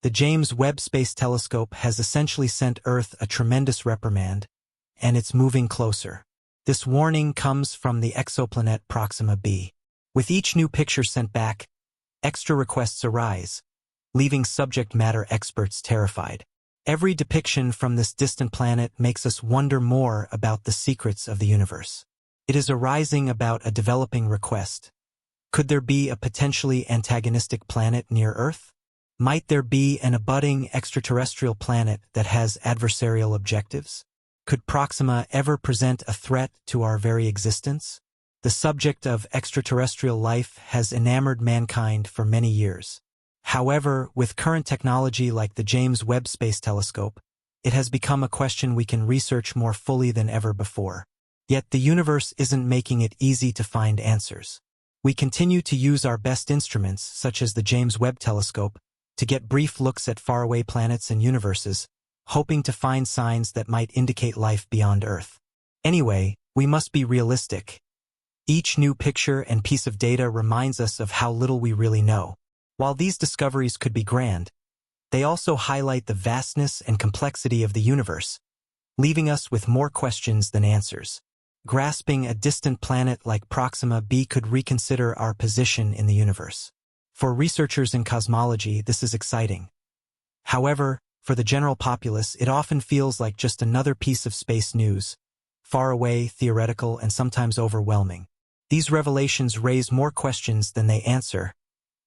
The James Webb Space Telescope has essentially sent Earth a tremendous reprimand, and it's moving closer. This warning comes from the exoplanet Proxima b. With each new picture sent back, extra requests arise, leaving subject matter experts terrified. Every depiction from this distant planet makes us wonder more about the secrets of the universe. It is arising about a developing request. Could there be a potentially antagonistic planet near Earth? Might there be an abutting extraterrestrial planet that has adversarial objectives? Could Proxima ever present a threat to our very existence? The subject of extraterrestrial life has enamored mankind for many years. However, with current technology like the James Webb Space Telescope, it has become a question we can research more fully than ever before. Yet the universe isn't making it easy to find answers. We continue to use our best instruments, such as the James Webb Telescope, to get brief looks at faraway planets and universes, hoping to find signs that might indicate life beyond Earth. Anyway, we must be realistic. Each new picture and piece of data reminds us of how little we really know. While these discoveries could be grand, they also highlight the vastness and complexity of the universe, leaving us with more questions than answers. Grasping a distant planet like Proxima b could reconsider our position in the universe. For researchers in cosmology, this is exciting. However, for the general populace, it often feels like just another piece of space news, far away, theoretical, and sometimes overwhelming. These revelations raise more questions than they answer,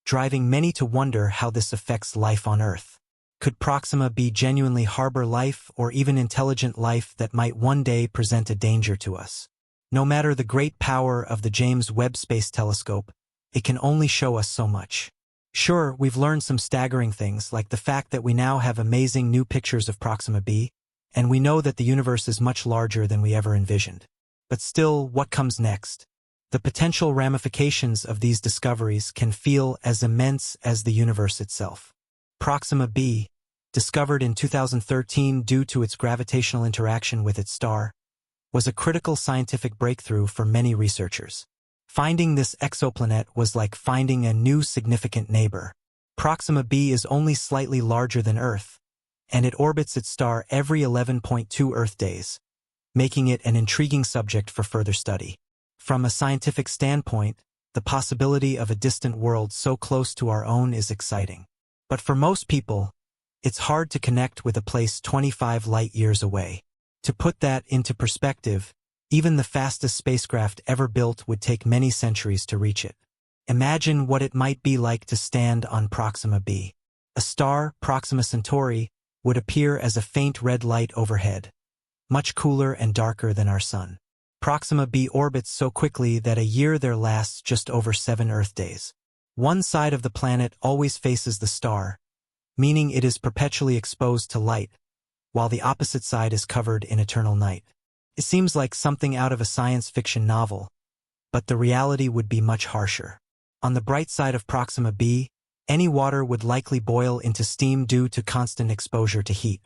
driving many to wonder how this affects life on Earth. Could Proxima b genuinely harbor life or even intelligent life that might one day present a danger to us? No matter the great power of the James Webb Space Telescope, it can only show us so much. Sure, we've learned some staggering things, like the fact that we now have amazing new pictures of Proxima b, and we know that the universe is much larger than we ever envisioned. But still, what comes next? The potential ramifications of these discoveries can feel as immense as the universe itself. Proxima b, discovered in 2013 due to its gravitational interaction with its star, was a critical scientific breakthrough for many researchers. Finding this exoplanet was like finding a new significant neighbor. Proxima b is only slightly larger than Earth, and it orbits its star every 11.2 Earth days, making it an intriguing subject for further study. From a scientific standpoint, the possibility of a distant world so close to our own is exciting. But for most people, it's hard to connect with a place 25 light-years away. To put that into perspective, even the fastest spacecraft ever built would take many centuries to reach it. Imagine what it might be like to stand on Proxima b. A star, Proxima Centauri, would appear as a faint red light overhead, much cooler and darker than our Sun. Proxima b orbits so quickly that a year there lasts just over 7 Earth days. One side of the planet always faces the star, meaning it is perpetually exposed to light, while the opposite side is covered in eternal night. It seems like something out of a science fiction novel, but the reality would be much harsher. On the bright side of Proxima b, any water would likely boil into steam due to constant exposure to heat.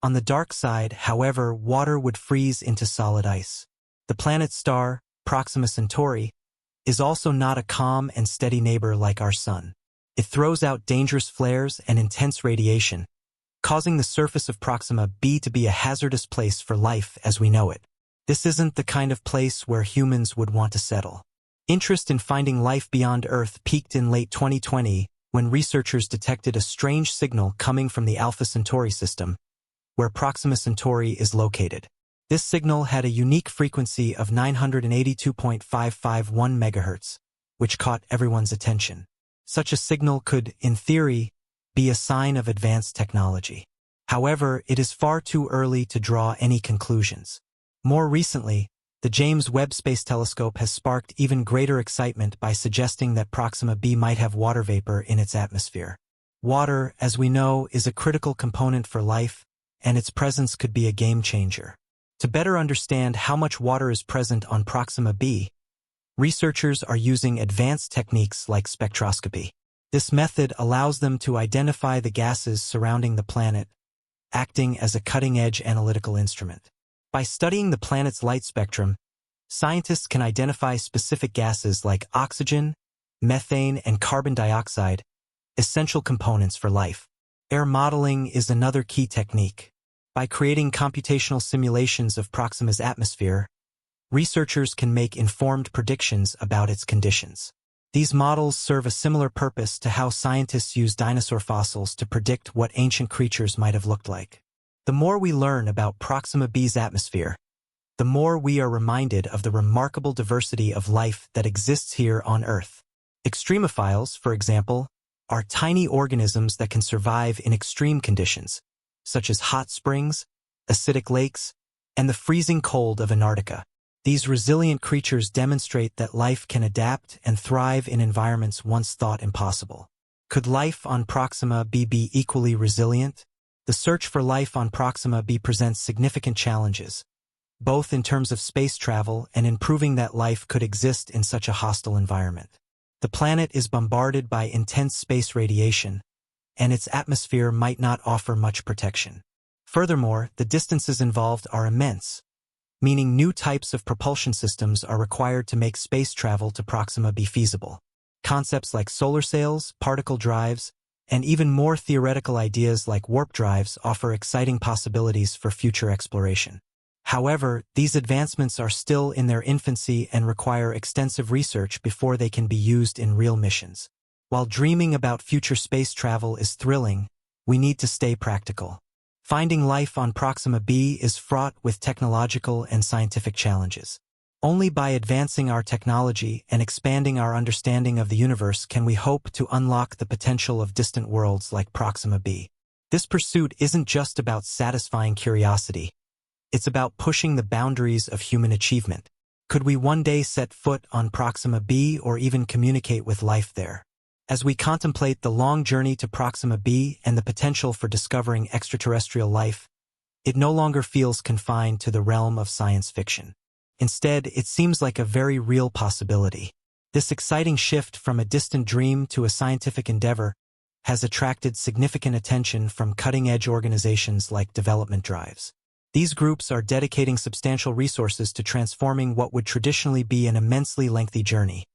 On the dark side, however, water would freeze into solid ice. The planet's star, Proxima Centauri, is also not a calm and steady neighbor like our Sun. It throws out dangerous flares and intense radiation, causing the surface of Proxima b to be a hazardous place for life as we know it. This isn't the kind of place where humans would want to settle. Interest in finding life beyond Earth peaked in late 2020 when researchers detected a strange signal coming from the Alpha Centauri system, where Proxima Centauri is located. This signal had a unique frequency of 982.551 MHz, which caught everyone's attention. Such a signal could, in theory, be a sign of advanced technology. However, it is far too early to draw any conclusions. More recently, the James Webb Space Telescope has sparked even greater excitement by suggesting that Proxima b might have water vapor in its atmosphere. Water, as we know, is a critical component for life, and its presence could be a game changer. To better understand how much water is present on Proxima b, researchers are using advanced techniques like spectroscopy. This method allows them to identify the gases surrounding the planet, acting as a cutting-edge analytical instrument. By studying the planet's light spectrum, scientists can identify specific gases like oxygen, methane, and carbon dioxide, essential components for life. Air modeling is another key technique. By creating computational simulations of Proxima's atmosphere, researchers can make informed predictions about its conditions. These models serve a similar purpose to how scientists use dinosaur fossils to predict what ancient creatures might have looked like. The more we learn about Proxima B's atmosphere, the more we are reminded of the remarkable diversity of life that exists here on Earth. Extremophiles, for example, are tiny organisms that can survive in extreme conditions, such as hot springs, acidic lakes, and the freezing cold of Antarctica. These resilient creatures demonstrate that life can adapt and thrive in environments once thought impossible. Could life on Proxima B be equally resilient? The search for life on Proxima B presents significant challenges, both in terms of space travel and in proving that life could exist in such a hostile environment. The planet is bombarded by intense space radiation, and its atmosphere might not offer much protection. Furthermore, the distances involved are immense, meaning new types of propulsion systems are required to make space travel to Proxima B feasible. Concepts like solar sails, particle drives, and even more theoretical ideas like warp drives offer exciting possibilities for future exploration. However, these advancements are still in their infancy and require extensive research before they can be used in real missions. While dreaming about future space travel is thrilling, we need to stay practical. Finding life on Proxima B is fraught with technological and scientific challenges. Only by advancing our technology and expanding our understanding of the universe can we hope to unlock the potential of distant worlds like Proxima B. This pursuit isn't just about satisfying curiosity. It's about pushing the boundaries of human achievement. Could we one day set foot on Proxima B or even communicate with life there? As we contemplate the long journey to Proxima B and the potential for discovering extraterrestrial life, it no longer feels confined to the realm of science fiction. Instead, it seems like a very real possibility. This exciting shift from a distant dream to a scientific endeavor has attracted significant attention from cutting-edge organizations like Development Drives. These groups are dedicating substantial resources to transforming what would traditionally be an immensely lengthy journey,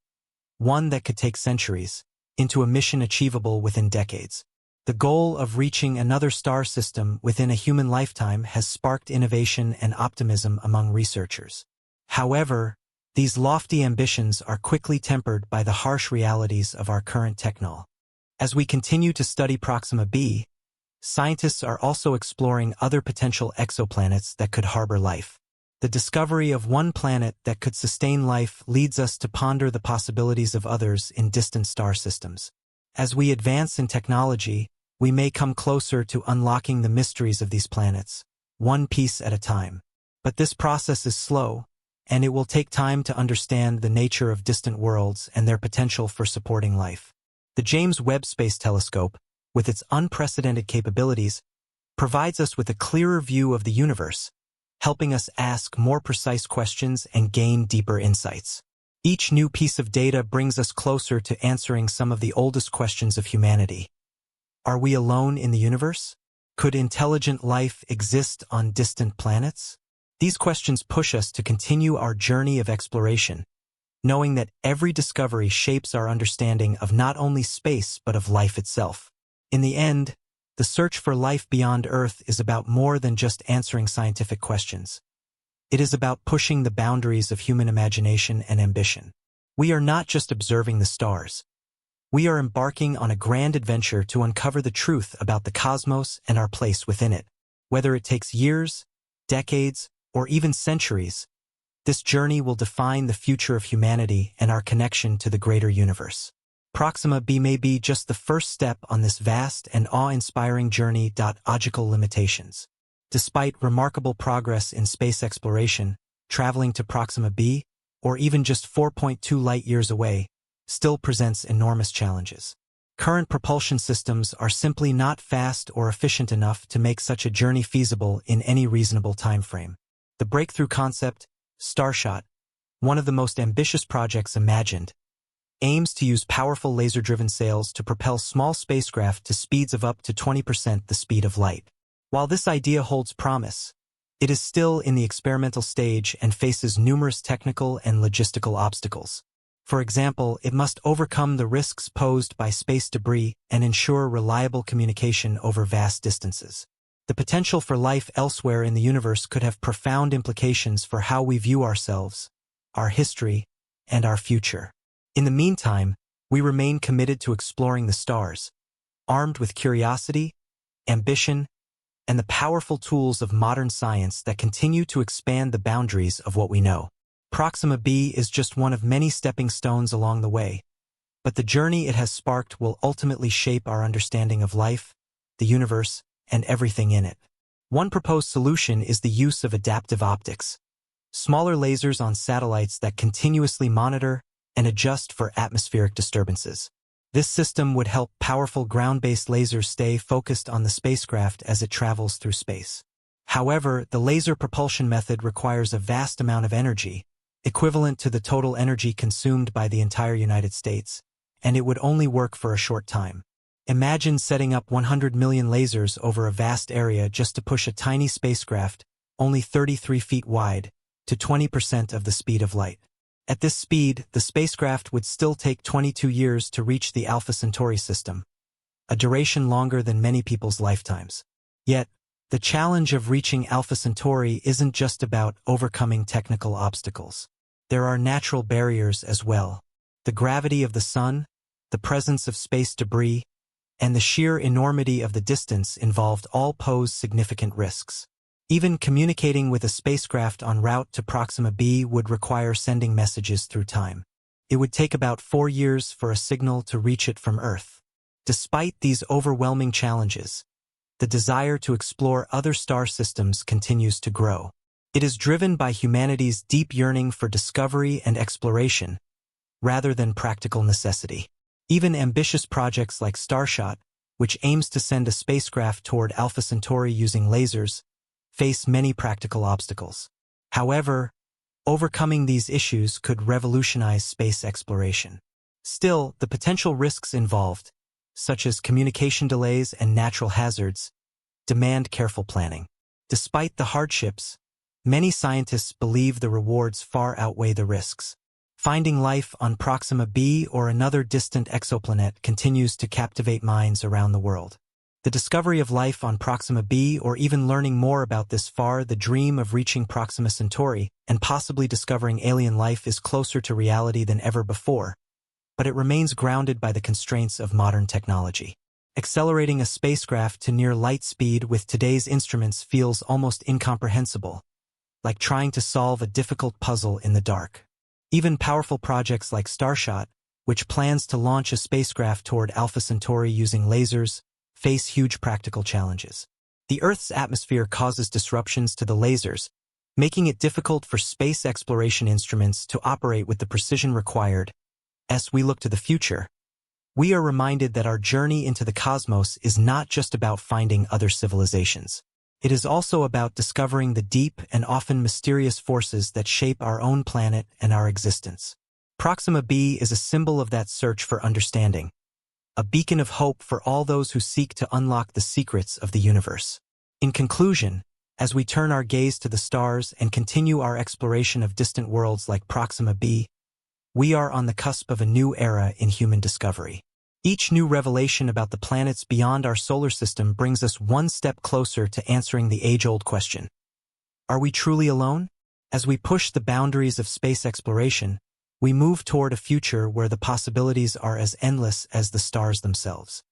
one that could take centuries, into a mission achievable within decades. The goal of reaching another star system within a human lifetime has sparked innovation and optimism among researchers. However, these lofty ambitions are quickly tempered by the harsh realities of our current technology. As we continue to study Proxima B, scientists are also exploring other potential exoplanets that could harbor life. The discovery of one planet that could sustain life leads us to ponder the possibilities of others in distant star systems. As we advance in technology, we may come closer to unlocking the mysteries of these planets, one piece at a time. But this process is slow, and it will take time to understand the nature of distant worlds and their potential for supporting life. The James Webb Space Telescope, with its unprecedented capabilities, provides us with a clearer view of the universe, helping us ask more precise questions and gain deeper insights. Each new piece of data brings us closer to answering some of the oldest questions of humanity. Are we alone in the universe? Could intelligent life exist on distant planets? These questions push us to continue our journey of exploration, knowing that every discovery shapes our understanding of not only space but of life itself. In the end, the search for life beyond Earth is about more than just answering scientific questions. It is about pushing the boundaries of human imagination and ambition. We are not just observing the stars. We are embarking on a grand adventure to uncover the truth about the cosmos and our place within it. Whether it takes years, decades, or even centuries, this journey will define the future of humanity and our connection to the greater universe. Proxima B may be just the first step on this vast and awe-inspiring journey. Logical limitations. Despite remarkable progress in space exploration, traveling to Proxima B, or even just 4.2 light-years away, still presents enormous challenges. Current propulsion systems are simply not fast or efficient enough to make such a journey feasible in any reasonable time frame. The breakthrough concept, Starshot, one of the most ambitious projects imagined, aims to use powerful laser-driven sails to propel small spacecraft to speeds of up to 20% the speed of light. While this idea holds promise, it is still in the experimental stage and faces numerous technical and logistical obstacles. For example, it must overcome the risks posed by space debris and ensure reliable communication over vast distances. The potential for life elsewhere in the universe could have profound implications for how we view ourselves, our history, and our future. In the meantime, we remain committed to exploring the stars, armed with curiosity, ambition, and the powerful tools of modern science that continue to expand the boundaries of what we know. Proxima b is just one of many stepping stones along the way, but the journey it has sparked will ultimately shape our understanding of life, the universe, and everything in it. One proposed solution is the use of adaptive optics, smaller lasers on satellites that continuously monitor and adjust for atmospheric disturbances. This system would help powerful ground-based lasers stay focused on the spacecraft as it travels through space. However, the laser propulsion method requires a vast amount of energy, equivalent to the total energy consumed by the entire United States, and it would only work for a short time. Imagine setting up 100 million lasers over a vast area just to push a tiny spacecraft, only 33 feet wide, to 20% of the speed of light. At this speed, the spacecraft would still take 22 years to reach the Alpha Centauri system, a duration longer than many people's lifetimes. Yet, the challenge of reaching Alpha Centauri isn't just about overcoming technical obstacles. There are natural barriers as well. The gravity of the sun, the presence of space debris, and the sheer enormity of the distance involved all pose significant risks. Even communicating with a spacecraft en route to Proxima b would require sending messages through time. It would take about 4 years for a signal to reach it from Earth. Despite these overwhelming challenges, the desire to explore other star systems continues to grow. It is driven by humanity's deep yearning for discovery and exploration, rather than practical necessity. Even ambitious projects like Starshot, which aims to send a spacecraft toward Alpha Centauri using lasers, face many practical obstacles. However, overcoming these issues could revolutionize space exploration. Still, the potential risks involved, such as communication delays and natural hazards, demand careful planning. Despite the hardships, many scientists believe the rewards far outweigh the risks. Finding life on Proxima b or another distant exoplanet continues to captivate minds around the world. The discovery of life on Proxima b, or even learning more about this the dream of reaching Proxima Centauri and possibly discovering alien life is closer to reality than ever before, but it remains grounded by the constraints of modern technology. Accelerating a spacecraft to near light speed with today's instruments feels almost incomprehensible, like trying to solve a difficult puzzle in the dark. Even powerful projects like Starshot, which plans to launch a spacecraft toward Alpha Centauri using lasers, face huge practical challenges. The Earth's atmosphere causes disruptions to the lasers, making it difficult for space exploration instruments to operate with the precision required. As we look to the future, we are reminded that our journey into the cosmos is not just about finding other civilizations. It is also about discovering the deep and often mysterious forces that shape our own planet and our existence. Proxima b is a symbol of that search for understanding, a beacon of hope for all those who seek to unlock the secrets of the universe. In conclusion, as we turn our gaze to the stars and continue our exploration of distant worlds like Proxima b, we are on the cusp of a new era in human discovery. Each new revelation about the planets beyond our solar system brings us one step closer to answering the age-old question: are we truly alone? As we push the boundaries of space exploration, we move toward a future where the possibilities are as endless as the stars themselves.